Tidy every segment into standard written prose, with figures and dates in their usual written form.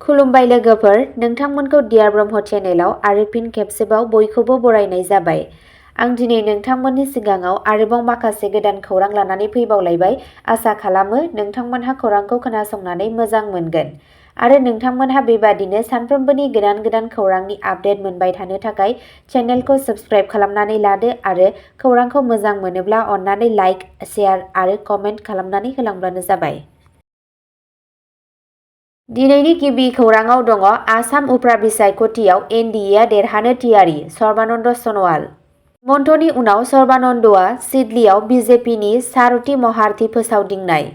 खुलुमबाय लोगोफोर, नोंथांमोनखौ डियार ब्रह्म चेनेलाव आरो फिन खेबसेबाव बयखौबो बरायनाय जाबाय। आं दिनै नोंथांमोननि सिगाङाव आरोबाव माखासे गोदान खौरां लानानै फैबावलायबाय। आसा खालामो नोंथांमोनहा खौरांखौ खोनासंनानै मोजां मोनगोन आरो नोंथांमोनहा बेबादिनो सानफ्रोमबोनि गोदान खौरांनि आपडेट मोनबाय थानो थाखाय चेनेलखौ साबस्क्राइब खालामनानै लादो आरो खौरांखौ मोजां मोनोब्ला अन्नानै लाइक, शेयार आरो कमेन्ट खालामनानै होलांब्लानो जाबाय। दिनैनि गिबि खौराङाव दङ आसाम उफ्रा बिसायख'थियाव एनडिएआ देरहानो थियारि, सर्बानन्द सन'वाल। हिमन्तनि उनाव सर्बानन्दआ सिडलीआव बिजेपिनि सारथि महारथि फोसावदिंनाय।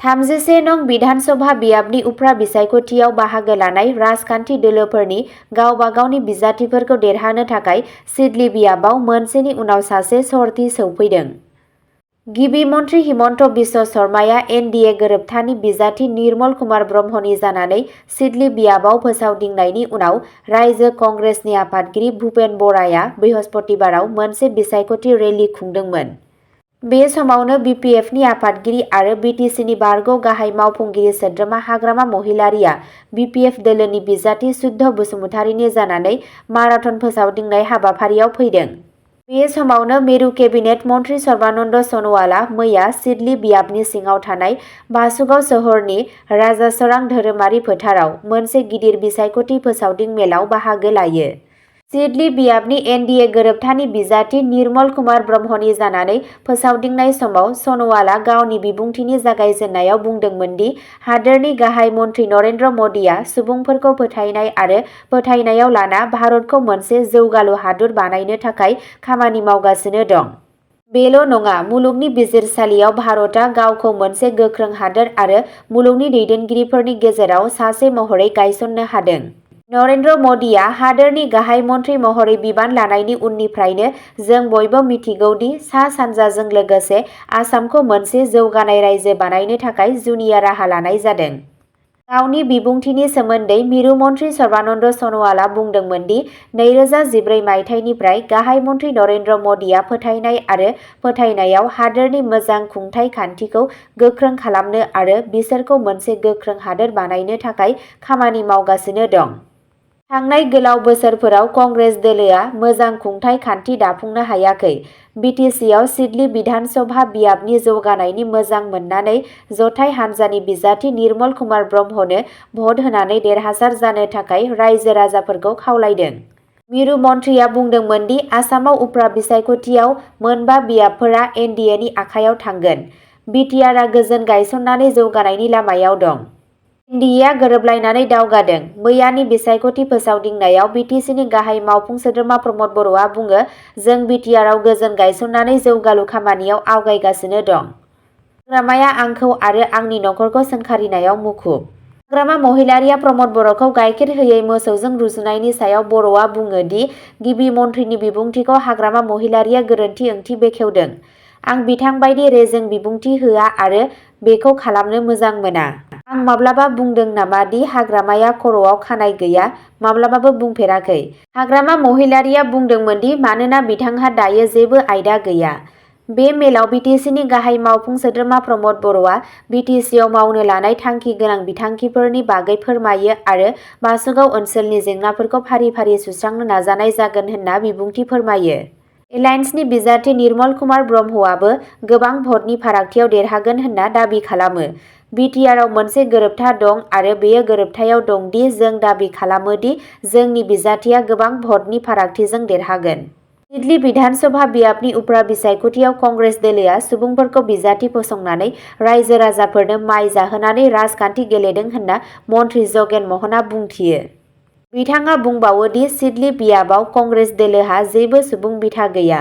31 नं बिधान सभा बियाबनि उफ्रा बिसायख'थियाव बाहागो लानाय राजखान्थि दोलोफोरनि गावबा गावनि बिजाथिफोरखौ देरहानो थाखाय सिडली बियाबाव मोनसेनि उनाव सासे सरथि सौफैदों। गिबि मन्थ्रि हिमन्त बिश्व शर्माया एनडिए गोरोबथानि बिजाथि निर्मल कुमार ब्रह्मनि जानानै सिडली बियाबाव फोसावदिंनायनि उनाव रायजो कंग्रेसनि आफादगिरि भुपेन बराया बृहस्पतिबाराव मोनसे बिसायख'थि रेली खुंदोंमोन। बे समावनो बिपिएफनि आफादगिरि आरो बिटिसिनि बारग' गाहाय मावफुंगिरि सोद्रोमा हाग्रामा महिलारीया बिपिएफ दोलोनि बिजाथि सुध्द बसुमतारीनि जानानै माराथन फोसावदिंनाय हाबाफारियाव फैदों। बे समावनो मिरु केबिनेट मन्थ्रि सर्बानन्द सन'वालआ मैया सिडली बियाबनि सिङाव थानाय बासुगाव सोहोरनि राजासरां धोरोमारि फोथाराव मोनसे गिदिर बिसायख'थि फोसावदिं मेलाव बाहागो लायो। सिडली बियाबनि एनडिए गोरोबथानि बिजाथि निर्मल कुमार ब्रह्मनि जानानै फोसावदिंनाय समाव सन'वालआ गावनि बिबुंथिनि जागायजेननायाव बुंदोंमोन दि हादोरनि गाहाय मन्थ्रि नरेन्द्र मदिआ सुबुंफोरखौ फोथायनाय आरो फोथायनायाव लाना भारतखौ मोनसे जौगालु हादोर बानायनो थाखाय खामानि मावगासिनो दं। बेल' नङा, मुलुगनि बिजिरसालियाव भारतआ गावखौ मोनसे गोख्रों हादोर आरो मुलुगनि दैदेनगिरिफोरनि गेजेराव सासे महरै गायसननो हादों। नरेन्द्र मदिआ हादोरनि गाहाय मन्थ्रि महरै बिबान लानायनि उननिफ्रायनो जों बयबो मिथिगौ दि सा-सानजाजों लोगोसे आसामखौ मोनसे जौगानाय रायजो बानायनो थाखाय जुनिया राहा लानाय जादों। गावनि बिबुंथिनि सोमोन्दै मिरु मन्थ्रि सर्बानन्द सन'वालआ बुंदोंमोन दि 2014 मायथाइनिफ्राय गाहाय मन्थ्रि नरेन्द्र मदिआ फोथायनाय आरो फोथायनायाव हादोरनि मोजां खुंथाय खान्थिखौ गोख्रों खालामनो आरो बिसोरखौ मोनसे गोख्रों हादोर बानायनो थाखाय खामानि मावगासिनो दं। थांनाय गोलाव बोसोरफोराव कंग्रेस दोलोआ मोजां खुंथाय खान्थि दाफुंनो हायाखै। बिटिसिआव सिडली बिधान सभा बियाबनि जौगानायनि मोजां मोननानै जथाय हान्जानि बिजाथि निर्मल कुमार ब्रह्मनो भट होनानै देरहासार जानो थाखाय रायजो राजाफोरखौ खावलायदों। मिरु मन्थ्रिया बुंदोंमोन दि आसामाव उफ्रा बिसायख'थियाव मोनबा बियाबफोरा एनडिएनि आखायाव थांगोन। बिटिआरआ गोजोन गायसननानै जौगानायनि लामायाव दं। एनडिएआ गोरोबलायनानै दावगादों। मैयानि बिसायख'थि फोसावदिंनायाव बिटिसिनि गाहाय मावफुं सोद्रोमा प्रमद बर'आ बुङो, जों बिटिआरआव गोजोन गायसननानै जौगालु खामानियाव आवगायगासिनो दं। हाग्रामाया आंखौ आरो आंनि नखरखौ सोंखारिनायाव मुखुब। हाग्रामा महिलारीया प्रमद बर'खौ गाइखेर होयै मोसौजों रुजुनायनि सायाव बर'आ बुङो दि गिबि मन्थ्रिनि बिबुंथिखौ हाग्रामा महिलारीया गोरोन्थि ओंथि बेखेवदों। आं बिथां बायदि रेजें बिबुंथि होआ आरो बेखौ खालामनो मोजां मोना। आं माब्लाबा बुंदों नामा दि हाग्रामाया खर'आव खानाय गैया? माब्लाबाबो बुंफेराखै। हाग्रामा महिलारीया बुंदोंमोन दि मानोना बिथांहा दायो जेबो आयदा गैया। बे मेलाव बिटिसिनि गाहाय मावफुं सोद्रोमा प्रमद बर'आ बिटिसिआव मावनो लानाय थांखि गोनां बिथांखिफोरनि बागै फोरमायो आरो बासुगाव ओनसोलनि जेंनाफोरखौ फारि फारि सुस्रांनो नाजानाय जागोन होनना बिबुंथि फोरमायो। एलायन्सनि बिजाथि निर्मल कुमार ब्रह्मआबो गोबां भटनि फारागथियाव देरहागोन होनना दाबि खालामो। बिटिआरआव मोनसे गोरोबथा दं आरो बेयो गोरोबथायाव दं दि जों दाबि खालामो दि जोंनि बिजाथिया गोबां भटनि फारागथिजों देरहागोन। सिडली बिधान सभा बियाबनि उफ्रा बिसायख'थियाव कंग्रेस दोलोआ सुबुंफोरखौ बिजाथि फसंनानै रायजो राजाफोरनो माय जाहोनानै राजखान्थि गेलेदों होनना मन्थ्रि जगेन महनआ बुंथियो। बिथाङा बुंबावो दि सिडली बियाबाव कंग्रेस दोलोहा जेबो सुबुं बिथा गैया।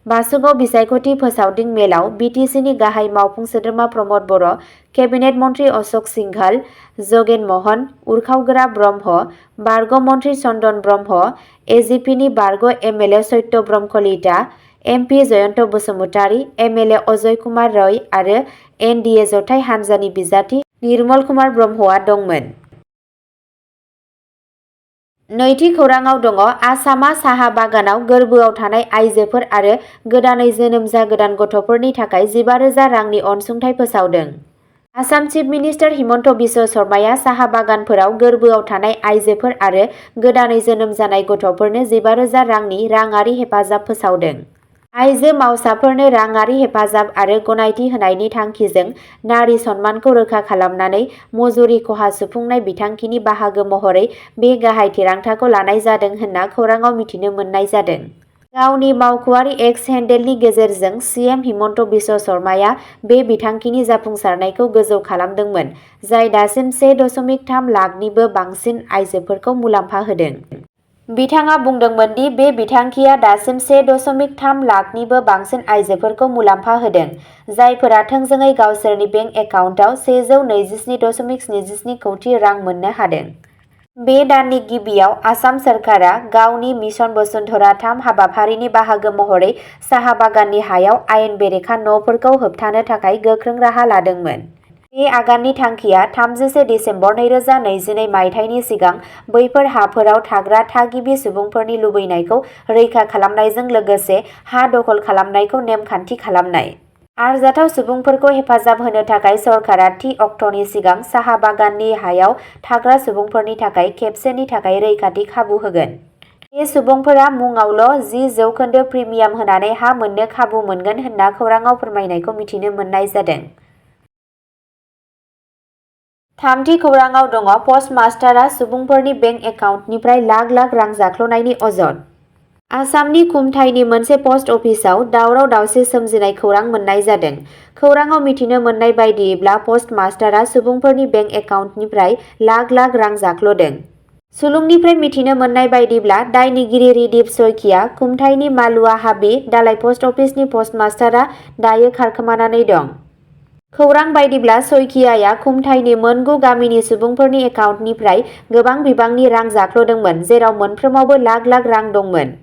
बासुगाव बिसायख'थि फोसावदिं मेलाव बिटिसिनि गाहाय मावफुं सोद्रोमा प्रमद बर', केबिनेट मन्थ्रि अशक सिंघाल, जगेन महन, उरखावगोरा ब्रह्म, बारग' मन्थ्रि चन्दन ब्रह्म, एजिपिनि बारग' MLA Satyabrahma Kalita, MP Jayanta Basumatary, MLA Ajay Kumar Roy आरो एनडिए जथाय हान्जानि बिजाथि निर्मल कुमार ब्रह्मआ दंमोन। नैथि खौराङाव दङ आसामआ साहा बागानाव गोर्बोआव थानाय आइजोफोर आरो गोदानै जोनोम जागोदान गथ'फोरनि थाखाय 15,000 रांनि अनसुंथाइ फोसावदों। आसाम चिफ मिनिस्टार हिमन्त बिश्व शर्माया साहा बागानफोराव गोर्बोआव थानाय आइजोफोर आरो गोदानै जोनोम जानाय गथ'फोरनो 15,000 रांनि राङारि हेफाजाब फोसावदों। आइजो मावसाफोरनो राङारि हेफाजाब आरो गनायथि होनायनि थांखिजों नारी सन्मानखौ रोखा खालामनानै मजुरि खहा सुफुंनाय बिथांखिनि बाहागो महरै बे गाहाय थिरांथाखौ लानाय जादों होनना खौराङाव मिथिनो मोननाय जादों। गावनि मावख'आरि एक्स हेन्डेलनि गेजेरजों सीएम हिमन्त बिश्व शर्माया बे बिथांखिनि जाफुंसारनायखौ गोजौ खालामदोंमोन, जाय दासिम 1.3 लाखनिबो बांसिन आइजोफोरखौ मुलाम्फा होदों। बिथाङा बुंदोंमोन दि बे बिथांखिया दासिम 1.3 लाखनिबो बांसिन आइजोफोरखौ मुलाम्फा होदों, जायफोरा थोंजोङै गावसोरनि बेंक एकाउन्टआव 127.77 कौटि रां मोननो हादों। बे दाननि गिबियाव आसाम सोरखारा गावनि मिशन वसुन्धरा 3 हाबाफारिनि बाहागो महरै साहा बागाननि हायाव आयेन बेरेखा न'फोरखौ होबथानो थाखाय गोख्रों राहा लादोंमोन। बे आगाननि थांखिया 31 दिसेम्बर 2022 मायथाइनि सिगां बैफोर हाफोराव थाग्रा थागिबि सुबुंफोरनि लुबैनायखौ रैखा खालामनायजों लोगोसे हा दखल खालामनायखौ नेमखान्थि खालामनाय। आरजाथाव सुबुंफोरखौ हेफाजाब होनो थाखाय सरकारा थि अक्ट'नि सिगां साहा बागाननि हायाव थाग्रा सुबुंफोरनि थाखाय खेबसेनि थाखाय रैखाथि खाबु होगोन। बे सुबुंफोरा मुङावल' 10% प्रिमियाम होनानै हा मोननो खाबु मोनगोन होनना खौराङाव फोरमायनायखौ मिथिनो मोननाय जादों। थामथि खौराङाव दङ पस्ट मास्टारआ सुबुंफोरनि बेंक एकाउन्टनिफ्राय लाख लाख रां जाख्ल'नायनि अजद। आसामनि खुमथायनि मोनसे पस्ट अफिसाव दावराव-दावसि सोमजिनाय खौरां मोननाय जादों। खौराङाव मिथिनो मोननाय बायदियैब्ला पस्ट मास्टारआ सुबुंफोरनि बेंक एकाउन्टनिफ्राय लाख लाख रां जाख्ल'दों। सुलुंनिफ्राय मिथिनो मोननाय बायदिब्ला दायनिगिरि रिदिप सयखिया खुमथायनि मालुवा हाबि दालाइ पस्ट अफिसनि पस्ट मास्टारआ दायो खारखोमानानै दं। खौरां बायदिब्ला सयखियाया खुमथायनि मोनगु गामिनि सुबुंफोरनि एकाउन्टनिफ्राय गोबां बिबांनि रां जाख्ल'दोंमोन, जेराव मोनफ्रोमावबो लाख लाख रां दंमोन।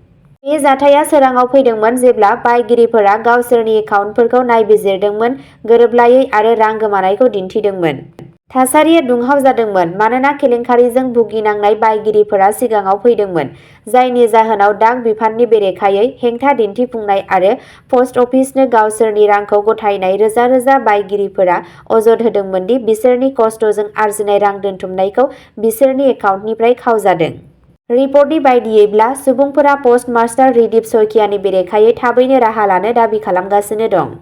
बे जाथाया सोराङाव फैदोंमोन जेब्ला बायगिरिफोरा गावसोरनि एकाउन्टफोरखौ नायबिजिरदोंमोन, गोरोबलायै आरो रां गोमानायखौ दिन्थिदोंमोन। थासारिया दुंहाव जादोंमोन मानोना केलेंकारिजों भुगिनांनाय बायगिरिफोरा सिगाङाव फैदोंमोन, जायनि जाहोनाव डाक बिफाननि बेरेखायै हेंथा दिन्थिफुंनाय आरो पस्ट अफिसनो गावसोरनि रांखौ गथायनाय रोजा रोजा बायगिरिफोरा अजद होदोंमोन दि बिसोरनि खस्थ'जों आरजिनाय रां दोनथुमनायखौ बिसोरनि एकाउन्टनिफ्राय खावजादों। रिपर्टनि बायदियैब्ला सुबुंफोरा पस्ट मास्टार रिदिप सयखियानि बेरेखायै थाबैनो राहा लानो दाबि खालामगासिनो दं।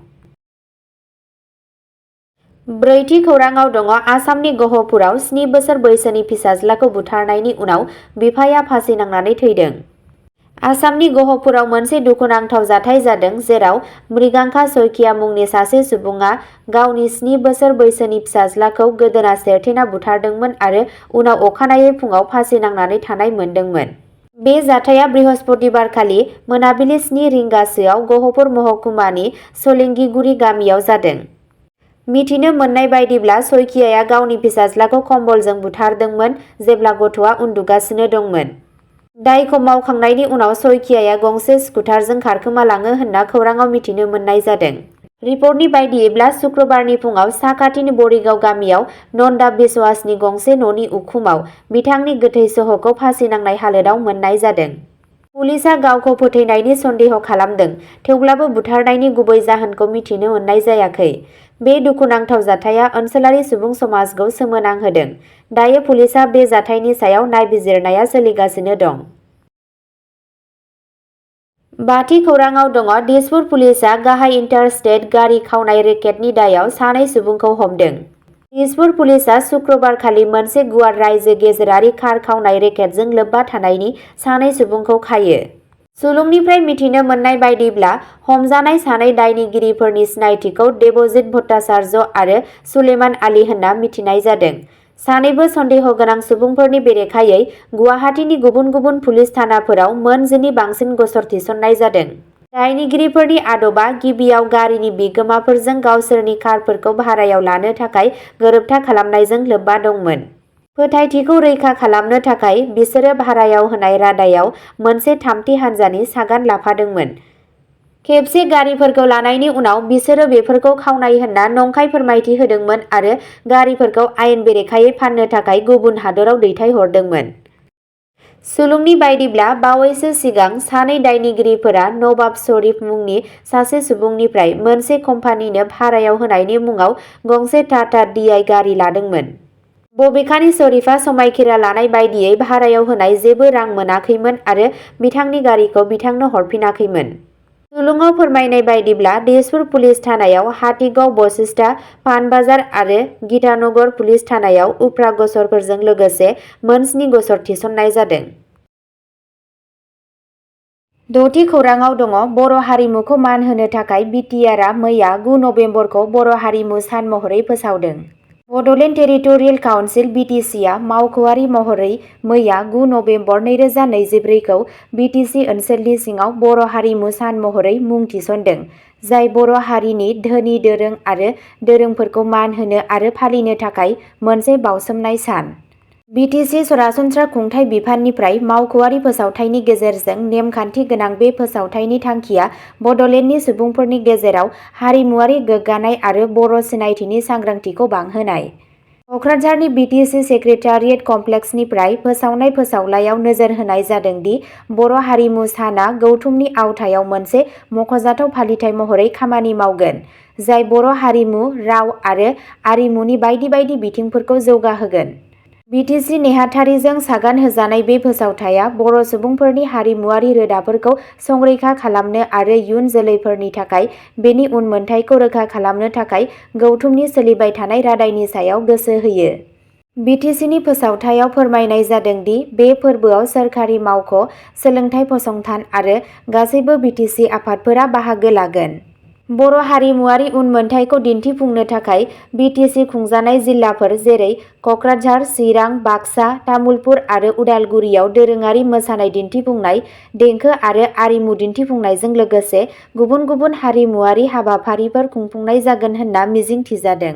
ब्रैथि खौराङाव दङ आसामनि गहपुराव 7 बोसोर बैसोनि फिसाज्लाखौ बुथारनायनि उनाव बिफाया फासि नांनानै थैदों। आसामनि गहपुराव मोनसे दुखुनांथाव जाथाय जादों जेराव मृगांका सयखिया मुंनि सासे सुबुङा गावनि 7 बोसोर बैसोनि फिसाज्लाखौ गोदोना सेरथेना बुथारदोंमोन आरो उनाव अखानायै फुङाव फासि नांनानै थानाय मोनदोंमोन। बे जाथाया बृहस्पतिबारखालि मोनाबिलि 7 रिंगासोआव गहपुर महकुमानि सलिंगिगुरि गामियाव जादों। मिथिनो मोननाय बायदिब्ला सयखियाया गावनि फिसाज्लाखौ कम्बलजों बुथारदोंमोन जेब्ला गथ'आ उन्दुगासिनो दंमोन। दायखौ मावखांनायनि उनाव सयखियाया गंसे स्कुटारजों खारखोमालाङो होनना खौराङाव मिथिनो मोननाय जादों। रिपर्टनि बायदियैब्ला शुक्रबारनि फुङाव साखाथिनि बरिगाव गामियाव नन्दा बिश्वासनि गंसे न'नि उखुमाव बिथांनि गोथै सह'खौ फासि नांनाय हालोदाव मोननाय जादों। पुलिसआ गावखौ फोथैनायनि सन्देह खालामदों, थेवब्लाबो बुथारनायनि गुबै जाहोनखौ मिथिनो मोननाय जायाखै। बे दुखुनांथाव जाथाया ओनसोलारि सुबुं समाजखौ सोमोनांहोदों। दायो पुलिसआ बे जाथायनि सायाव नायबिजिरनाया सोलिगासिनो दं। बाथि खौराङाव दङ दिसपुर पुलिसआ गाहाय इन्टार-स्टेट गारि खावनाय रेकेटनि दायाव 2 सुबुंखौ हमदों। दिसपुर पुलिसआ शुक्रबारखालि मोनसे गुवार रायजो गेजेरारि कार खावनाय रेकेटजों लोब्बा थानायनि 2 सुबुंखौ खायो। सुलुंनिफ्राय मिथिनो मोननाय बायदिब्ला हमजानाय 2 दायनिगिरिफोरनि सिनायथिखौ देबजित भट्टाचार्य आरो सुलेमान आली होनना मिथिनाय जादों। 2बो सन्देह गोनां सुबुंफोरनि बेरेखायै गुवाहाटीनि गुबुन गुबुन पुलिस थानाफोराव मोन 10 नि बांसिन गसर थिसननाय जादों। दायनिगिरिफोरनि आदबा गिबियाव गारिनि बिगोमाफोरजों गावसोरनि कारफोरखौ भारायाव लानो थाखाय गोरोबथा खालामनायजों लोब्बा दंमोन। फोथायथिखौ रैखा खालामनो थाखाय बिसोरो भारायाव होनाय रादायाव मोनसे थामथि हान्जानि सागान लाफादोंमोन। खेबसे गारिफोरखौ लानायनि उनाव बिसोरो बेफोरखौ खावनाय होनना नंखाय फोरमायथि होदोंमोन आरो गारिफोरखौ आयेन बेरेखायै फान्नो थाखाय गुबुन हादोराव दैथायहरदोंमोन। सुलुंनि बायदिब्ला बावैसो सिगां सानै दायनिगिरिफोरा नवाब शरीफ मुंनि सासे सुबुंनिफ्राय मोनसे कम्पानिनो भारायाव होनायनि मुङाव गंसे टाटा DI गारि लादोंमोन। बबेखानि शरीफआ समायखिरा लानाय बायदियै भारायाव होनाय जेबो रां मोनाखैमोन आरो बिथांनि गारिखौ बिथांनो हरफिनाखैमोन। सुलुङाव फोरमायनाय बायदिब्ला दिसपुर पुलिस थानायाव हाथिगाव बशिष्टा पानबाजार आरो गीतानगर पुलिस थानायाव उफ्रा गसरफोरजों लोगोसे मोन 7 गसर थिसननाय जादों। 6थि खौराङाव दङ बर' हारिमुखौ मान होनो थाखाय BTRआ मैया 9 नबेम्बरखौ बर' हारिमु सान महरै फोसावदों। बड'लेण्ड टेरिटरियेल काउन्सिल BTCआ मावख'आरि महरै मैया 9 नबेम्बर 2024खौ BTC ओनसोलनि सिङाव बर' हारिमु सान महरै मुं थिसनदों, जाय बर' हारिनि धोनि दोरों आरो दोरोंफोरखौ मान होनो आरो फालिनो थाखाय मोनसे बावसोमनाय सान। BTC सरासनस्रा खुंथाय बिफाननिफ्राय मावख'आरि फोसावथायनि गेजेरजों नेमखान्थि गोनां बे फोसावथायनि थांखिया बड'लेण्डनि सुबुंफोरनि गेजेराव हारिमुआरि गोग्गानाय आरो बर' सिनायथिनि सांग्रांथिखौ बांहोनाय। कक्राझारनि BTC सेक्रेटारियेट कमप्लेक्सनिफ्राय फोसावनाय फोसावलायाव नोजोर होनाय जादों दि बर' हारिमु साना गौथुमनि आवथायाव मोनसे मख'जाथाव फालिथाय महरै खामानि मावगोन, जाय बर' हारिमु, राव आरो आरिमुनि बायदि बायदि बिथिंफोरखौ जौगाहोगोन। BTC नेहाथारिजों सागान होजानाय बे फोसावथाया बर' सुबुंफोरनि हारिमुआरि रोदाफोरखौ संरैखा खालामनो आरो इयुन जोलैफोरनि थाखाय बेनि उनमोनथायखौ रोखा खालामनो थाखाय गौथुमनि सोलिबाय थानाय रादायनि सायाव गोसो होयो। BTCनि फोसावथायाव फोरमायनाय जादों दि बे फोरबोआव सोरखारि मावख', सोलोंथाय फसंथान आरो गासैबो BTC आफादफोरा बाहागो लागोन। बर' हारिमुआरि उनमोनथायखौ दिन्थिफुंनो थाखाय BTC खुंजानाय जिल्लाफोर जेरै कक्राझार, चिरां, बाक्सा, तामुलपुर आरो उदालगुरियाव दोरोङारि मोसानाय दिन्थिफुंनाय, देंखो आरो आरिमु दिन्थिफुंनायजों लोगोसे गुबुन गुबुन हारिमुआरि हाबाफारिफोर खुंफुंनाय जागोन होनना मिजिं थिजादों।